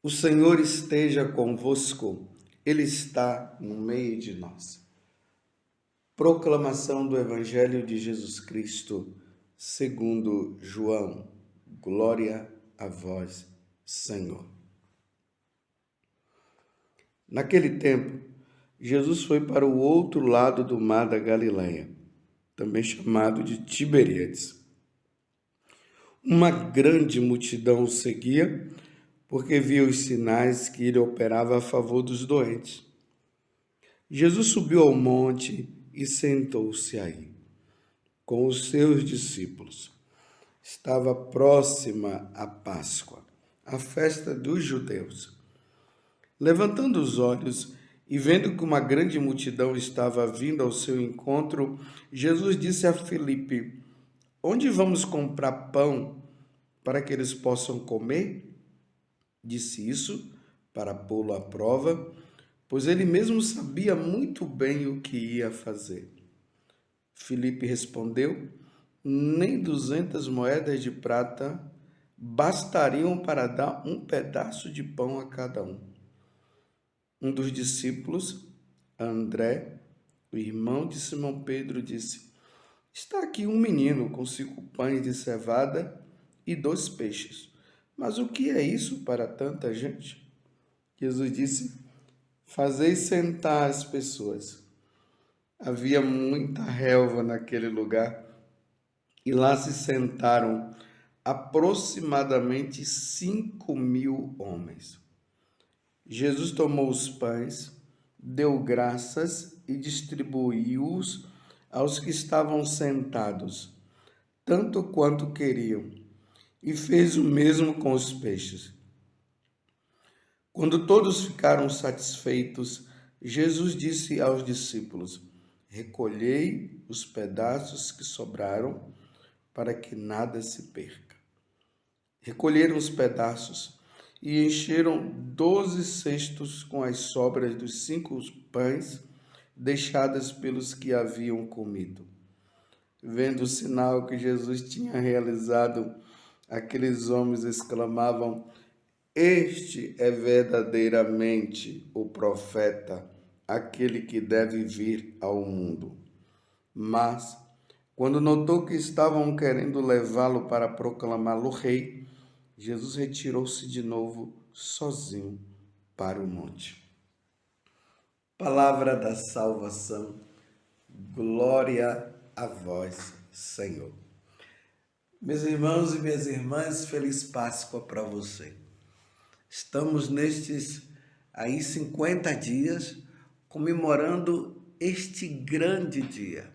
O Senhor esteja convosco, Ele está no meio de nós. Proclamação do Evangelho de Jesus Cristo, segundo João. Glória a vós, Senhor. Naquele tempo, Jesus foi para o outro lado do mar da Galileia, também chamado de Tiberíades. Uma grande multidão o seguia, porque via os sinais que ele operava a favor dos doentes. Jesus subiu ao monte e sentou-se aí, com os seus discípulos. Estava próxima a Páscoa, a festa dos judeus. Levantando os olhos e vendo que uma grande multidão estava vindo ao seu encontro, Jesus disse a Filipe: "Onde vamos comprar pão para que eles possam comer?" Disse isso para pô-lo à prova, pois ele mesmo sabia muito bem o que ia fazer. Filipe respondeu: "Nem 200 moedas de prata bastariam para dar um pedaço de pão a cada um." Um dos discípulos, André, o irmão de Simão Pedro, disse: "Está aqui um menino com 5 pães de cevada e 2 peixes. Mas o que é isso para tanta gente?" Jesus disse: "Fazei sentar as pessoas." Havia muita relva naquele lugar e lá se sentaram aproximadamente 5.000 homens. Jesus tomou os pães, deu graças e distribuiu-os aos que estavam sentados, tanto quanto queriam, e fez o mesmo com os peixes. Quando todos ficaram satisfeitos, Jesus disse aos discípulos: "Recolhei os pedaços que sobraram, para que nada se perca." Recolheram os pedaços e encheram 12 cestos com as sobras dos 5 pães deixadas pelos que haviam comido. Vendo o sinal que Jesus tinha realizado, aqueles homens exclamavam: "Este é verdadeiramente o profeta, aquele que deve vir ao mundo." Mas, quando notou que estavam querendo levá-lo para proclamá-lo rei, Jesus retirou-se de novo sozinho para o monte. Palavra da salvação. Glória a vós, Senhor. Meus irmãos e minhas irmãs, feliz Páscoa para você. Estamos nestes aí 50 dias comemorando este grande dia.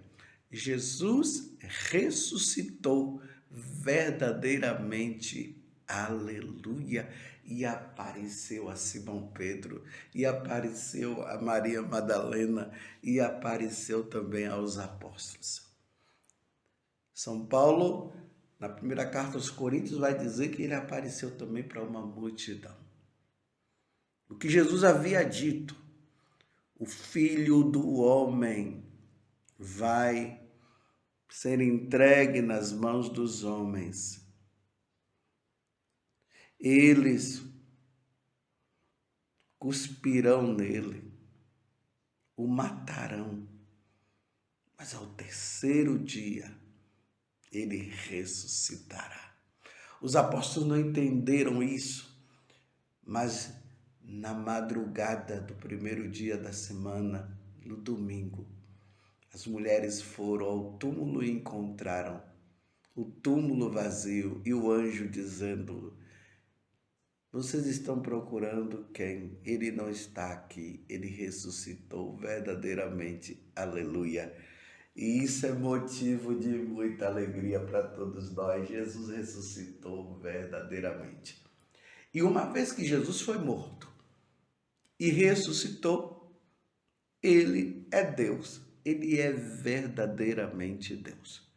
Jesus ressuscitou verdadeiramente, aleluia, e apareceu a Simão Pedro, e apareceu a Maria Madalena, e apareceu também aos apóstolos. São Paulo, na primeira carta aos Coríntios, vai dizer que ele apareceu também para uma multidão. O que Jesus havia dito: o Filho do Homem vai ser entregue nas mãos dos homens. Eles cuspirão nele, o matarão, mas ao terceiro dia ele ressuscitará. Os apóstolos não entenderam isso, mas na madrugada do primeiro dia da semana, no domingo, as mulheres foram ao túmulo e encontraram o túmulo vazio e o anjo dizendo: "Vocês estão procurando quem? Ele não está aqui, ele ressuscitou verdadeiramente." Aleluia! E isso é motivo de muita alegria para todos nós. Jesus ressuscitou verdadeiramente. E uma vez que Jesus foi morto e ressuscitou, ele é Deus. Ele é verdadeiramente Deus.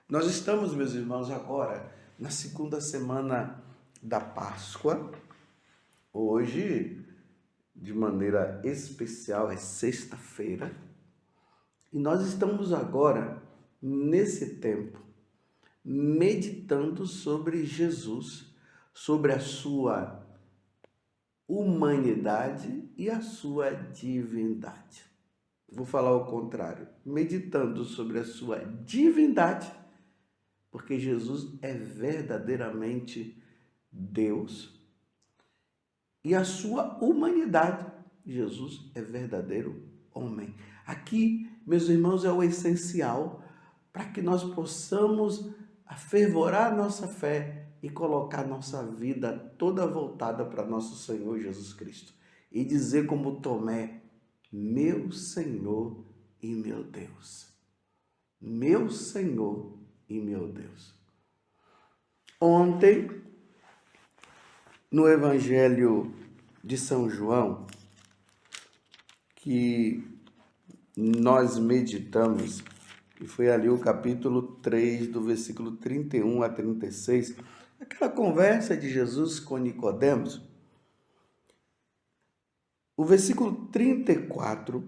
Nós estamos, meus irmãos, agora na segunda semana da Páscoa. Hoje, de maneira especial, é sexta-feira. E nós estamos agora nesse tempo, meditando sobre Jesus, sobre a sua humanidade e a sua divindade. Vou falar o contrário, meditando sobre a sua divindade, porque Jesus é verdadeiramente Deus, e a sua humanidade, Jesus é verdadeiro homem. Aqui, meus irmãos, é o essencial para que nós possamos afervorar nossa fé e colocar nossa vida toda voltada para nosso Senhor Jesus Cristo. E dizer como Tomé, meu Senhor e meu Deus. Meu Senhor e meu Deus. Ontem, no Evangelho de São João, que nós meditamos, e foi ali o capítulo 3, do versículo 31 a 36, aquela conversa de Jesus com Nicodemos. O versículo 34,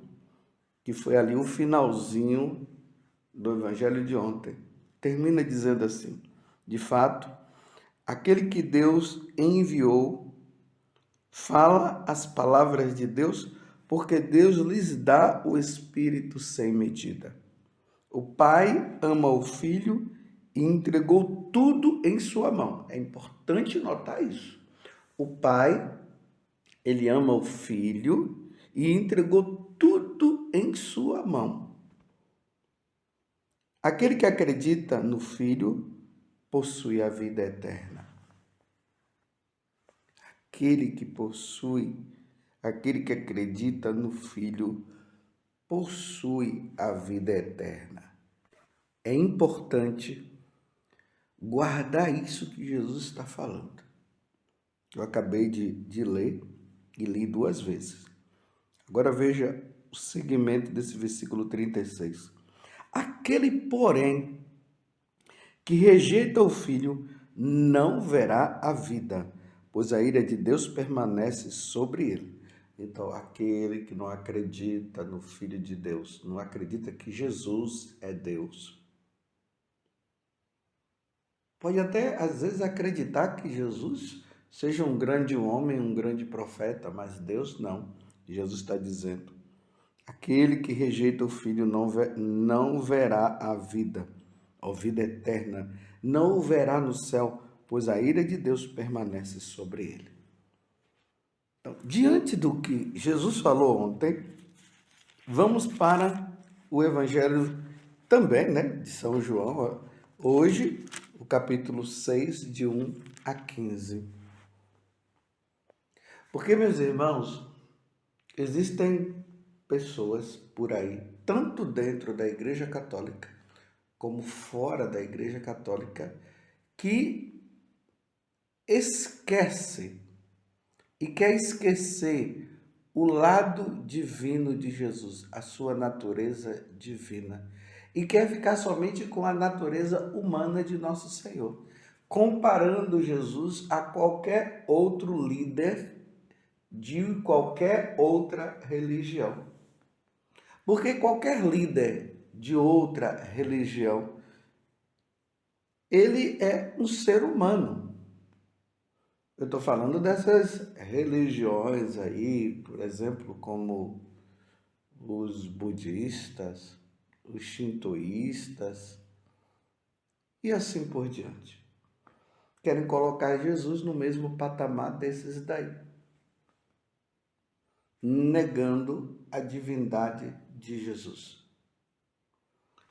que foi ali o finalzinho do Evangelho de ontem, termina dizendo assim: de fato, aquele que Deus enviou fala as palavras de Deus, porque Deus lhes dá o Espírito sem medida. O Pai ama o Filho e entregou tudo em sua mão. É importante notar isso. O Pai, ele ama o Filho e entregou tudo em sua mão. Aquele que acredita no Filho possui a vida eterna. Aquele que acredita no Filho possui a vida eterna. É importante guardar isso que Jesus está falando. Eu acabei de ler e li 2 vezes. Agora veja o segmento desse versículo 36. Aquele, porém, que rejeita o Filho não verá a vida, pois a ira de Deus permanece sobre ele. Então, aquele que não acredita no Filho de Deus, não acredita que Jesus é Deus, pode até, às vezes, acreditar que Jesus seja um grande homem, um grande profeta, mas Deus não. Jesus está dizendo, aquele que rejeita o Filho não verá a vida eterna, não o verá no céu, pois a ira de Deus permanece sobre ele. Então, diante do que Jesus falou ontem, vamos para o Evangelho também, de São João, hoje, o capítulo 6, de 1 a 15. Porque, meus irmãos, existem pessoas por aí, tanto dentro da Igreja Católica, como fora da Igreja Católica, que esquece e quer esquecer o lado divino de Jesus, a sua natureza divina, e quer ficar somente com a natureza humana de nosso Senhor, comparando Jesus a qualquer outro líder de qualquer outra religião. Porque qualquer líder de outra religião, ele é um ser humano. Eu estou falando dessas religiões aí, por exemplo, como os budistas, os shintoístas e assim por diante. Querem colocar Jesus no mesmo patamar desses daí, negando a divindade de Jesus.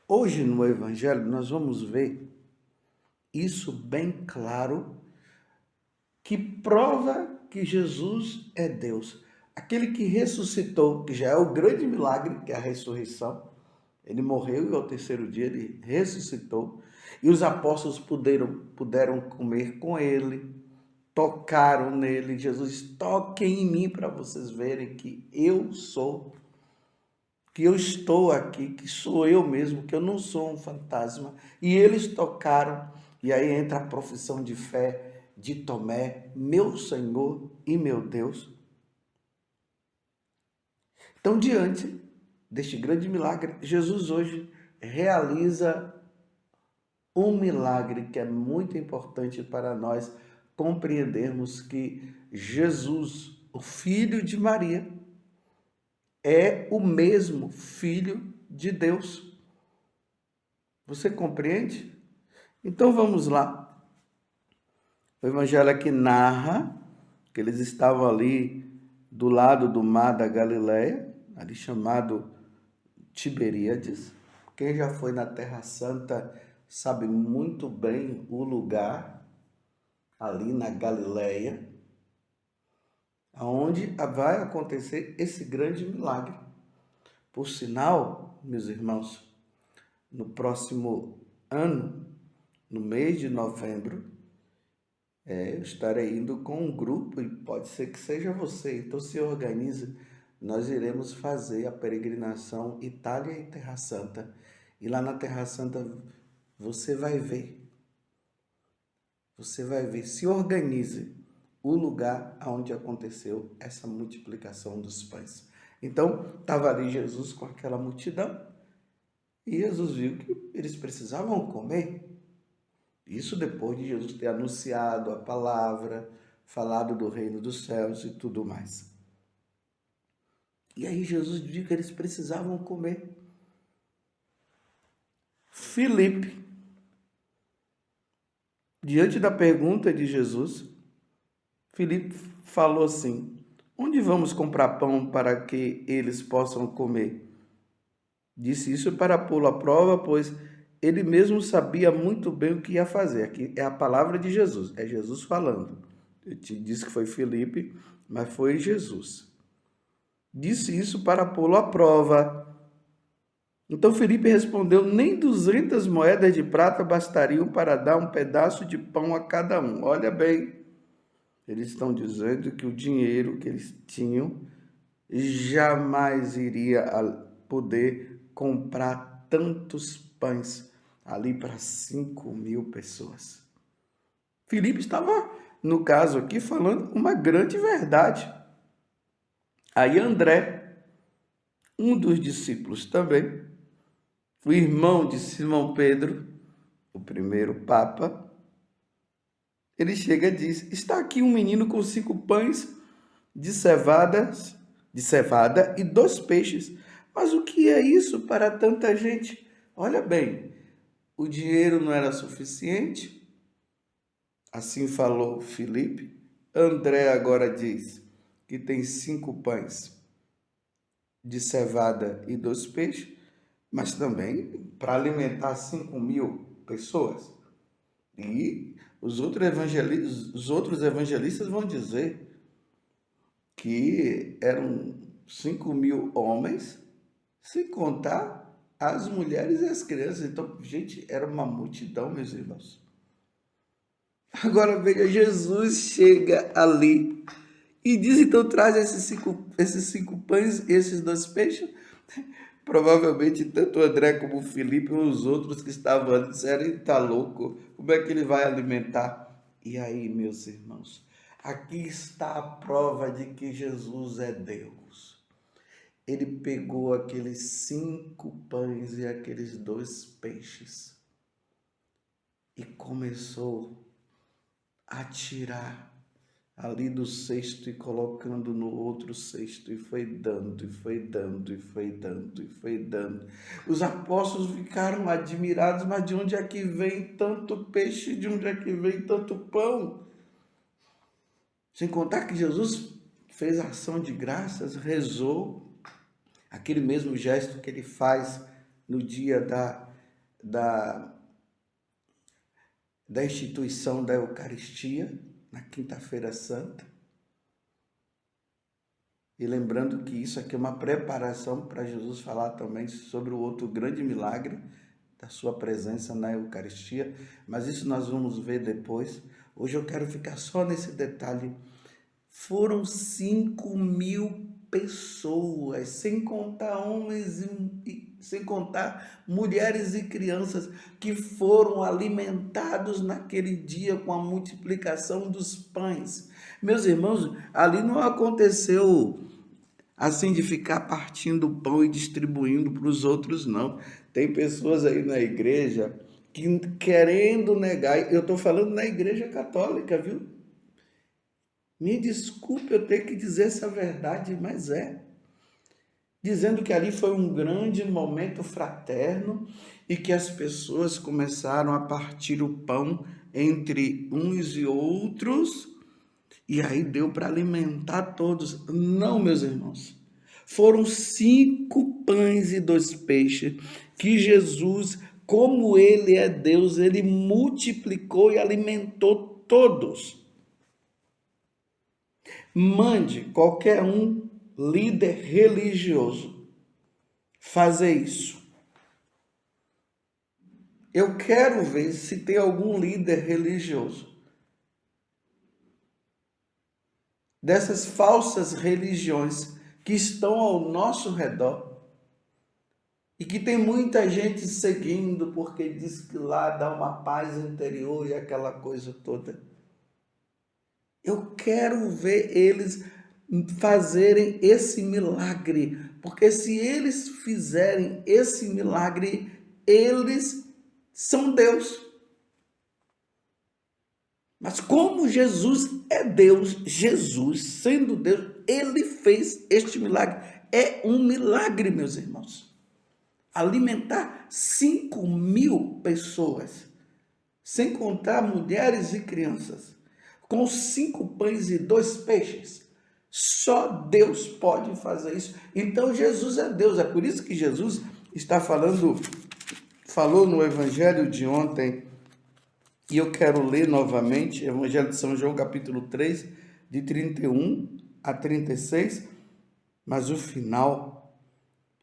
Hoje no Evangelho nós vamos ver isso bem claro, que prova que Jesus é Deus. Aquele que ressuscitou, que já é o grande milagre, que é a ressurreição. Ele morreu e ao 3º dia ele ressuscitou. E os apóstolos puderam comer com ele, tocaram nele. Jesus, toquem em mim para vocês verem que eu sou, que eu estou aqui, que sou eu mesmo, que eu não sou um fantasma. E eles tocaram, e aí entra a profissão de fé de Tomé, meu Senhor e meu Deus. Então, diante deste grande milagre, Jesus hoje realiza um milagre que é muito importante para nós compreendermos que Jesus, o filho de Maria, é o mesmo filho de Deus. Você compreende? Então vamos lá. O evangelho aqui narra que eles estavam ali do lado do mar da Galileia, ali chamado Tiberíades. Quem já foi na Terra Santa sabe muito bem o lugar, ali na Galileia, onde vai acontecer esse grande milagre. Por sinal, meus irmãos, no próximo ano, no mês de novembro, eu estarei indo com um grupo e pode ser que seja você. Então se organize, nós iremos fazer a peregrinação Itália e Terra Santa. E lá na Terra Santa você vai ver, se organize o lugar onde aconteceu essa multiplicação dos pães. Então estava ali Jesus com aquela multidão e Jesus viu que eles precisavam comer. Isso depois de Jesus ter anunciado a palavra, falado do reino dos céus e tudo mais. E aí Jesus viu que eles precisavam comer. Filipe, diante da pergunta de Jesus, Filipe falou assim: onde vamos comprar pão para que eles possam comer? Disse isso para pô-lo à prova, pois ele mesmo sabia muito bem o que ia fazer. Aqui é a palavra de Jesus, é Jesus falando. Eu te disse que foi Filipe, mas foi Jesus. Disse isso para pô-lo à prova. Então Filipe respondeu: nem 200 moedas de prata bastariam para dar um pedaço de pão a cada um. Olha bem, eles estão dizendo que o dinheiro que eles tinham jamais iria poder comprar tantos pães ali para 5.000 pessoas. Filipe estava, no caso aqui, falando uma grande verdade. Aí André, um dos discípulos também, o irmão de Simão Pedro, o primeiro papa, ele chega e diz: está aqui um menino com 5 pães de cevada e 2 peixes. Mas o que é isso para tanta gente? Olha bem, o dinheiro não era suficiente? Assim falou Filipe. André agora diz que tem 5 pães de cevada e 2 peixes, mas também para alimentar 5.000 pessoas. E os outros evangelistas vão dizer que eram 5.000 homens, sem contar as mulheres e as crianças. Então, gente, era uma multidão, meus irmãos. Agora veja, Jesus chega ali e diz: então traz esses cinco pães e esses 2 peixes. Provavelmente tanto André como Filipe e os outros que estavam ali disseram: ele está louco, como é que ele vai alimentar? E aí, meus irmãos, aqui está a prova de que Jesus é Deus. Ele pegou aqueles 5 pães e aqueles 2 peixes e começou a tirar ali do cesto e colocando no outro cesto, e foi dando, e foi dando, e foi dando, e foi dando. Os apóstolos ficaram admirados: mas de onde é que vem tanto peixe? De onde é que vem tanto pão? Sem contar que Jesus fez ação de graças, rezou, aquele mesmo gesto que ele faz no dia da instituição da Eucaristia, na Quinta-feira Santa. E lembrando que isso aqui é uma preparação para Jesus falar também sobre o outro grande milagre da sua presença na Eucaristia, mas isso nós vamos ver depois. Hoje eu quero ficar só nesse detalhe. Foram 5.000 pessoas, sem contar homens e sem contar mulheres e crianças, que foram alimentados naquele dia com a multiplicação dos pães. Meus irmãos, ali não aconteceu assim de ficar partindo o pão e distribuindo para os outros, não. Tem pessoas aí na igreja que querendo negar, eu estou falando na igreja católica, viu? Me desculpe eu ter que dizer essa verdade, mas dizendo que ali foi um grande momento fraterno e que as pessoas começaram a partir o pão entre uns e outros, e aí deu para alimentar todos. Não, meus irmãos. Foram 5 pães e 2 peixes que Jesus, como ele é Deus, ele multiplicou e alimentou todos. Mande qualquer um líder religioso fazer isso. Eu quero ver se tem algum líder religioso dessas falsas religiões que estão ao nosso redor e que tem muita gente seguindo porque diz que lá dá uma paz interior e aquela coisa toda. Eu quero ver eles fazerem esse milagre, porque se eles fizerem esse milagre, eles são Deus. Mas como Jesus é Deus, Jesus sendo Deus, ele fez este milagre. É um milagre, meus irmãos. Alimentar 5.000 pessoas, sem contar mulheres e crianças, com 5 pães e 2 peixes. Só Deus pode fazer isso. Então Jesus é Deus. É por isso que Jesus está falou no evangelho de ontem, e eu quero ler novamente, Evangelho de São João, capítulo 3, de 31 a 36, mas o final,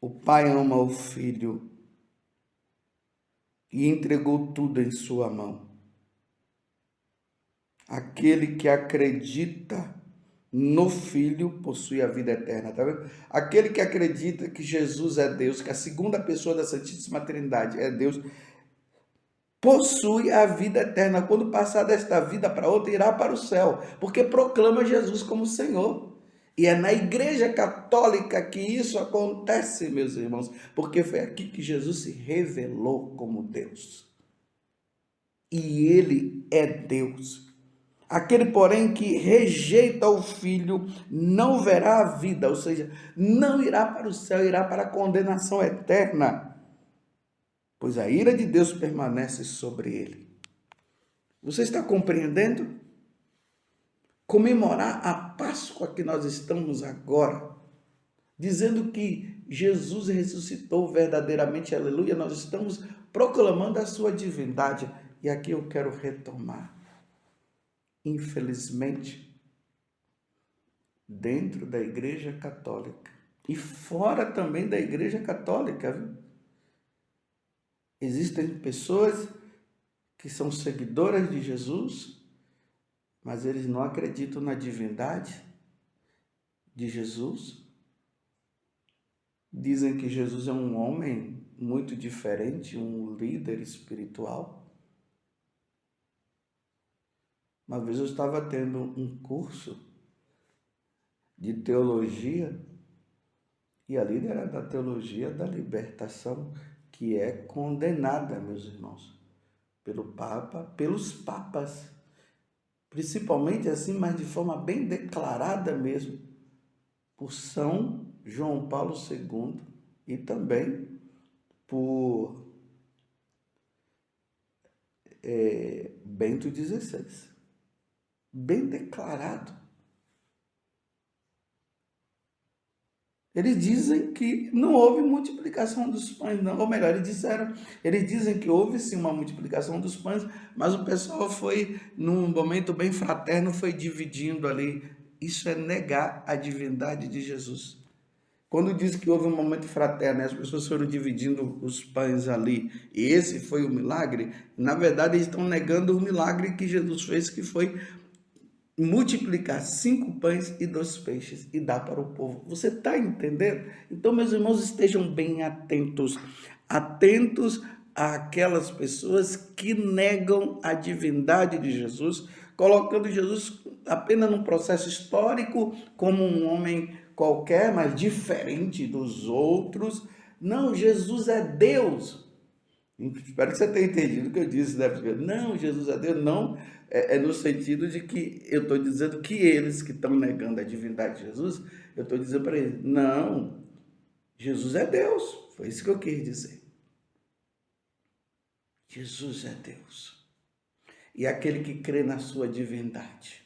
o Pai ama o Filho e entregou tudo em sua mão. Aquele que acredita no Filho possui a vida eterna, tá vendo? Aquele que acredita que Jesus é Deus, que a segunda pessoa da Santíssima Trindade é Deus, possui a vida eterna. Quando passar desta vida para outra, irá para o céu, porque proclama Jesus como Senhor. E é na Igreja Católica que isso acontece, meus irmãos, porque foi aqui que Jesus se revelou como Deus. E ele é Deus. Aquele, porém, que rejeita o Filho não verá a vida, ou seja, não irá para o céu, irá para a condenação eterna, pois a ira de Deus permanece sobre ele. Você está compreendendo? Comemorar a Páscoa que nós estamos agora, dizendo que Jesus ressuscitou verdadeiramente, aleluia, nós estamos proclamando a sua divindade. E aqui eu quero retomar. Infelizmente, dentro da Igreja Católica e fora também da Igreja Católica, viu? Existem pessoas que são seguidoras de Jesus, mas eles não acreditam na divindade de Jesus. Dizem que Jesus é um homem muito diferente, um líder espiritual. Uma vez eu estava tendo um curso de teologia e a líder era da teologia da libertação, que é condenada, meus irmãos, pelo Papa, pelos papas, principalmente assim, mas de forma bem declarada mesmo, por São João Paulo II e também por Bento XVI. Bem declarado. Eles dizem que não houve multiplicação dos pães, não. Ou melhor, eles dizem que houve sim uma multiplicação dos pães, mas o pessoal foi, num momento bem fraterno, foi dividindo ali. Isso é negar a divindade de Jesus. Quando diz que houve um momento fraterno, as pessoas foram dividindo os pães ali, e esse foi o milagre, na verdade eles estão negando o milagre que Jesus fez, que foi multiplicar 5 pães e 2 peixes e dar para o povo. Você está entendendo? Então, meus irmãos, estejam bem atentos. Atentos àquelas pessoas que negam a divindade de Jesus, colocando Jesus apenas num processo histórico como um homem qualquer, mas diferente dos outros, Não, Jesus é Deus. Espero que você tenha entendido o que eu disse, né? Porque, não, Jesus é Deus, não é no sentido de que eu estou dizendo que eles que estão negando a divindade de Jesus, eu estou dizendo para eles, não, Jesus é Deus. Foi isso que eu quis dizer. Jesus é Deus. E aquele que crê na sua divindade.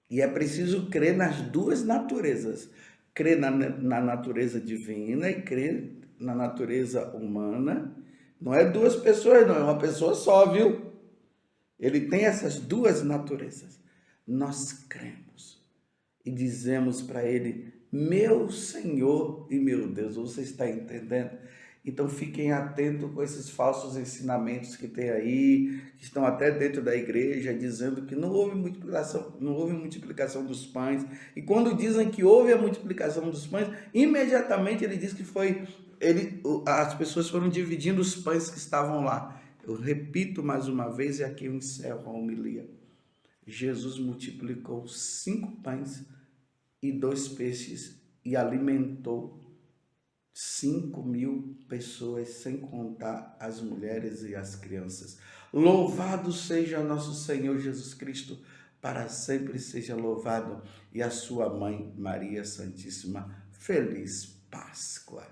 E é preciso crer nas duas naturezas. Crer na natureza divina e crer na natureza humana. Não é duas pessoas, não, é uma pessoa só, viu? Ele tem essas duas naturezas. Nós cremos e dizemos para ele, meu Senhor e meu Deus. Você está entendendo? Então fiquem atentos com esses falsos ensinamentos que tem aí, que estão até dentro da igreja, dizendo que não houve multiplicação dos pães. E quando dizem que houve a multiplicação dos pães, imediatamente ele diz que as pessoas foram dividindo os pães que estavam lá. Eu repito mais uma vez e aqui eu encerro a homilia. Jesus multiplicou 5 pães e 2 peixes e alimentou 5.000 pessoas, sem contar as mulheres e as crianças. Louvado seja nosso Senhor Jesus Cristo, para sempre seja louvado, e a sua mãe Maria Santíssima. Feliz Páscoa!